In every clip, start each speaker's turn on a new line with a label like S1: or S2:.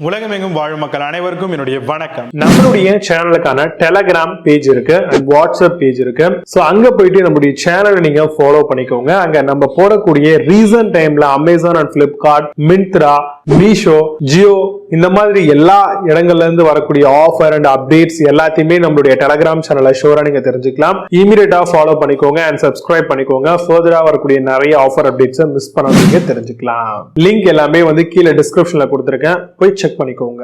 S1: உலகமெங்கும் வாழும் மக்கள் அனைவருக்கும் என்னுடைய வணக்கம்.
S2: நம்மளுடைய சேனலுக்கான டெலகிராம் பேஜ் இருக்கு அண்ட் வாட்ஸ்அப் பேஜ் இருக்கு. சோ அங்க போயிட்டு நம்மளுடைய சேனலை நீங்க ஃபாலோ பண்ணிக்கோங்க. அங்க நம்ம போடக்கூடிய ரீசன்ட் டைம்ல Amazon and Flipkart, Myntra, Meesho, Jio இந்த மாதிரி எல்லா இடங்கள்ல இருந்து வரக்கூடிய ஆஃபர் அண்ட் அப்டேட்ஸ் எல்லாத்தையுமே நம்மளுடைய டெலகிராம் சேனல்ல ஷோரா நீங்க தெரிஞ்சுக்கலாம். இமீடியட்டா ஃபாலோ பண்ணிக்கோங்க அண்ட் சப்ஸ்கிரைப் பண்ணிக்கோங்க. ஃபர்தரா வரக்கூடிய நிறைய ஆஃபர் அப்டேட்ஸ் மிஸ் பண்ணாதீங்க, தெரிஞ்சுக்கலாம். லிங்க் எல்லாமே கீழே டிஸ்கிரிப்ஷன்ல கொடுத்திருக்கேன், போய் செக் பண்ணிக்கோங்க.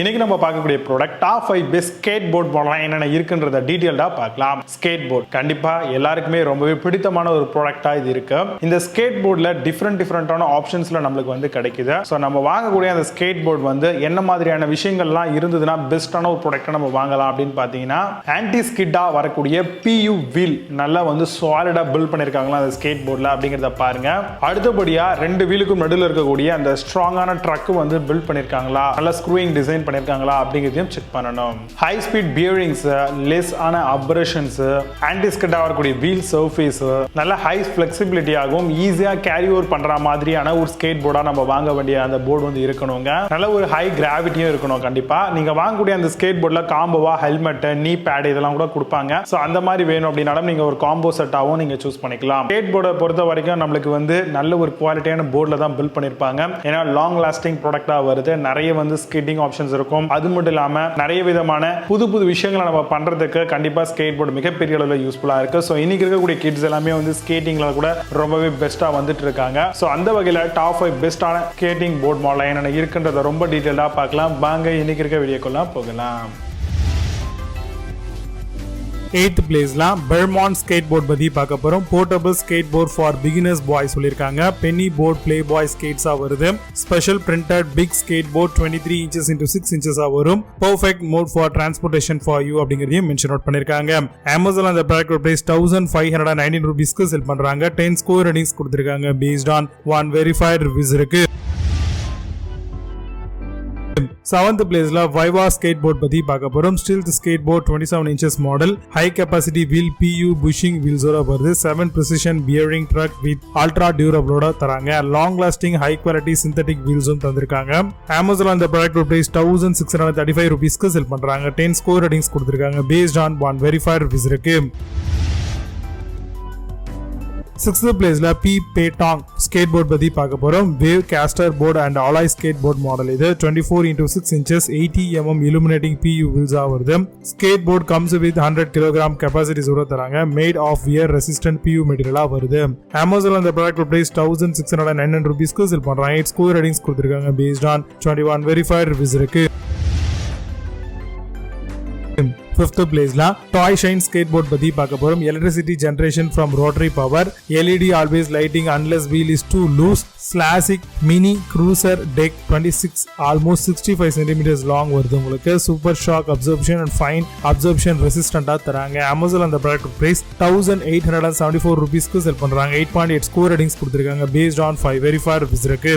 S1: இன்னைக்கு நம்ம பார்க்கக்கூடிய product top 5 best skateboard model என்னென்ன இருக்குன்றத டீடைல்டா பார்க்கலாம். ஸ்கேட் போர்ட் கண்டிப்பா எல்லாருக்குமே ரொம்பவே பிடித்தமான ஒரு ப்ராடக்டா இது இருக்கு. இந்த ஸ்கேட் போர்ட்ல டிஃபரெண்டான ஆப்ஷன்ஸ்ல நம்மளுக்கு கிடைக்குது. ஸோ நம்ம வாங்கக்கூடிய அந்த ஸ்கேட் போர்ட் என்ன மாதிரியான விஷயங்கள்லாம் இருந்ததுன்னா பெஸ்டான ஒரு ப்ராடக்டை நம்ம வாங்கலாம் அப்படின்னு பார்த்தீங்கன்னா, ஆன்டி ஸ்கிட்டா வரக்கூடிய PU வீல் நல்லா சாலிடா பில்ட் பண்ணிருக்காங்களா அந்த ஸ்கேட் போர்ட்ல அப்படிங்கறத பாருங்க. அடுத்தபடியா 2 வீலுக்கும் நடுவில் இருக்கக்கூடிய அந்த ஸ்ட்ராங்கான ட்ரக் பில்ட் பண்ணிருக்காங்களா, நல்ல ஸ்க்ரூயிங் டிசைன் பண்ணிருக்காங்களா அப்படிங்கறதையும் செக் பண்ணணும். ஹை ஸ்பீட் பியரிங்ஸ், லெஸ் ஆன அப்ரேஷன்ஸ், ஆன்டி ஸ்கிட்டா வரக்கூடிய வீல் சர்ஃபேஸ், நல்ல ஹை ஃபிளெக்சிபிலிட்டி ஆகும், ஈஸியா கேரி ஓவர் பண்ற மாதிரியான ஒரு ஸ்கேட் போர்டா நம்ம வாங்க வேண்டிய அந்த போர்டு இருக்கணுங்க. நல்ல ஒரு ஹை கிராவிட்டியும் இருக்கணும். கண்டிப்பா நீங்க வாங்கக்கூடிய அந்த ஸ்கேட் போர்ட்ல காம்போவா ஹெல்மெட், நீ பேட் இதெல்லாம் கூட கொடுப்பாங்க. சோ அந்த மாதிரி வேணும் அப்படினாலும் நீங்க ஒரு காம்போ செட்டாவும் நீங்க சூஸ் பண்ணிக்கலாம். ஸ்கேட் போர்டை பொறுத்த வரைக்கும் நம்மளுக்கு நல்ல ஒரு குவாலிட்டியான போர்ட்ல தான் பில்ட் பண்ணிருப்பாங்க. ஏன்னா லாங் லாஸ்டிங் ப்ராடக்டா வருது. நிறைய ஸ்கேட்டிங் ஆப்ஷன்ஸ் இருக்கும். அது மட்டும் இல்லாம நிறைய விதமான புது விஷயங்களை நம்ம பண்றதுக்கு கண்டிப்பா ஸ்கேட் போர்டு மிகப்பெரிய அளவில் யூஸ்ஃபுல்லா இருக்கு. சோ இன்னைக்கு இருக்கக்கூடிய கிட்ஸ் எல்லாமே ஸ்கேட்டிங்ல கூட ரொம்பவே பெஸ்டா வந்துட்டு இருக்காங்க. சோ அந்த வகையில டாப் 5 பெஸ்டான ஸ்கேட்டிங் போர்ட் மாடல் என்னென்ன இருக்குன்றத ரொம்ப டீடைலா பார்க்கலாம். வாங்க இன்னைக்கு இருக்க வீடியோக்குள்ள போகலாம்.
S3: 8th பிளேஸ்ல பெர்மாண்ட் ஸ்கேட் போர்ட் பத்தி பார்க்க போறோம். Portable skateboard for beginners boy சொல்லிருக்காங்க. பென்னி போர்ட் பிளே பாய் ஸ்கேட்ஸா வருது. Special printed big skateboard 23 inches into 6 inches வரும். Perfect mode for transportation for you அப்படிங்கறதையும் மென்ஷன் அவுட் பண்ணிருக்காங்க. Amazon அந்த ப்ராடக்ட் பிரைஸ் 1519 ரூபீஸ்க்கு செல் பண்றாங்க. 10 ஸ்கோர் ரேட்டிங்ஸ் கொடுத்திருக்காங்க. பேஸ்ட் ஆன் 1 வெரிஃபைட் ரிவ்யூஸ் இருக்கு. 7th பிளேஸ்ல வைவா ஸ்கேட் போர்ட் பத்தி பார்க்க போறோம். Stealth skateboard 27 inches model, high capacity wheel, PU bushing வீல்ஸோட வருது. 7 precision bearing truck with ultra durable தராங்க. Long lasting high quality synthetic வீல்ஸும் தந்திருக்காங்க. Amazon அந்த ப்ராடக்ட் பிரைஸ் 1635 ரூபீஸ்க்கு செல் பண்றாங்க. 10 ஸ்கோர் ரேட்டிங்ஸ் கொடுத்திருக்காங்க. பேஸ்ட் ஆன் 1 வெரிஃபைட் ரிவ்யூஸ் இருக்கு. 6th பிளேஸ்ல பேட்டாங் ஸ்கேட் போர்ட் பத்தி பார்க்க போறோம். Wave caster board and alloy skateboard model இது. 24 into 6 inches 80 mm illuminating PU wheels வருது. Skateboard comes with 100 kg capacity தராங்க. Made of wear resistant PU மெட்டீரியலா வருது. Amazon அந்த ப்ராடக்ட் பிரைஸ் 1609 ரூபீஸ்க்கு செல் பண்றாங்க. 8 ஸ்கோர் ரேட்டிங்ஸ் கொடுத்திருக்காங்க. Based on 21 verified reviews இருக்கு. 5th பிளேஸ்ல டாய் ஷைன் ஸ்கேட் போர்ட் பத்தி பார்க்க போறோம். Electricity generation from rotary power, LED always lighting unless wheel is too loose, classic mini cruiser deck 26 almost 65 centimeters long வருது. உங்களுக்கு super shock absorption and fine absorption ரெசிஸ்டண்டா தராங்க. Amazon அந்த product price 1874 ரூபீஸ்க்கு sell பண்றாங்க. 8.8 score ratings கொடுத்திருக்காங்க. Based on 5 verified reviews இருக்கு.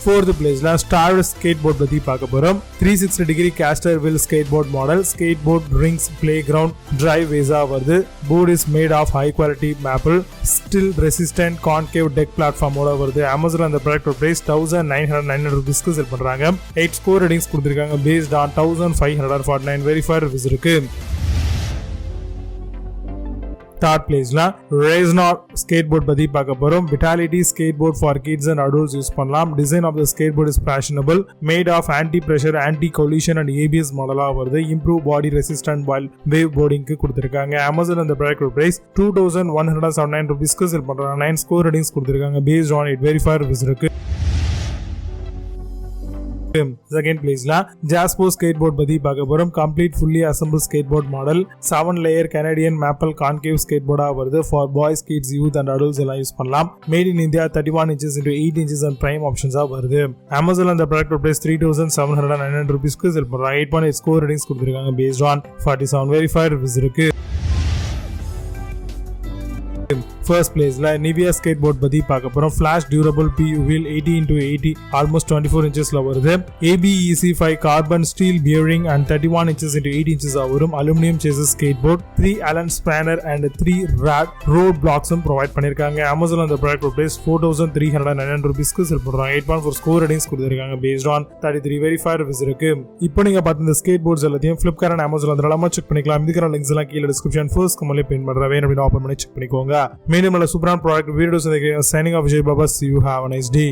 S3: 4th பிளேஸ்ல star skate board பத்தி பார்க்க போறோம். 360 degree caster wheel skateboard model, skateboard rings, playground, drive வேஸா வருது. Board is made of high quality maple, still resistant concave deck பிளாட்ஃபார்மோட வருது. Amazon அந்த ப்ராடக்ட் பிரைஸ் 1909 ரூபீஸ்க்கு செல் பண்றாங்க. 8 ஸ்கோர் ரேட்டிங்ஸ் கொடுத்திருக்காங்க. பேஸ்ட் ஆன் 1549 வெரிஃபைட் ரிவ்யூஸ் இருக்கு. 3rd பிளேஸ்ல ரேஸ்னார் ஸ்கேட் போர்ட் பத்தி பார்க்க போறோம். Vitality skateboard for kids and adults use பண்ணலாம். Design of the skateboard is fashionable, made of anti pressure, anti collision and ABS மாடலா வருது. Improve body resistant while wave போர்டிங்க்கு கொடுத்திருக்காங்க. Amazon அந்த product price 2179 ரூபீஸ்க்கு sell பண்றாங்க. 9 score ratings கொடுத்திருக்காங்க. Based on 8 verified reviews இருக்கு. 2nd பிளேஸ்ல Jaspo skateboard பத்தி பார்க்க போறோம். Complete fully assemble skateboard model, 7 layer Canadian maple concave skate போர்டா வருது. For boys, kids, youth and adults எல்லாம் யூஸ் பண்ணலாம். Made in India 31 inches into 8 inches and prime ஆப்ஷன்ஸா வருது. Amazon அந்த ப்ராடக்ட் பிரைஸ் 3709 ரூபீஸ்க்கு செல் பண்றாங்க. 8.8 ஸ்கோர் ரேட்டிங்ஸ் கொடுத்திருக்காங்க. Based on 47 verified reviews இருக்கு. ஃபர்ஸ்ட் பிளேஸ்ல நிவியா ஸ்கேட் போர்ட் பத்தி பார்க்க போறோம். Flash durable PU wheel 80x80 almost 24 இன்ச்சஸ்ல வருது. ABEC5 carbon steel bearing and 31 inches into 8 inches வரும். Aluminium chassis skateboard 3 Allen spanner and 3 rod road பிளாக்ஸும் ப்ரொவைட் பண்ணிருக்காங்க. Amazon அந்த ப்ராடக்ட் பிரைஸ் 4399 rupeesக்கு செல் பண்றாங்க. 8.4 ஸ்கோர் ரேட்டிங்ஸ் கொடுத்திருக்காங்க based on 33 verified reviews இருக்கு. இப்போ நீங்க பார்த்த இந்த ஸ்கேட் போர்ட்ஸ் எல்லாத்தையும் Flipkart and Amazon அதெல்லாம் செக் பண்ணிக்கலாம். இதுக்கான லிங்க்ஸ் எல்லாம் கீழ டிஸ்கிரிப்ஷன் ஃபர்ஸ்ட் கமெண்ட்ல பின் பண்றேன். வேணும் அப்படினா ஓபன் பண்ணி செக் பண்ணிக்கோங்க. மீண்டும் நல்ல சூப்பரான product videos signing off Vijay Baba. See you, have a nice day.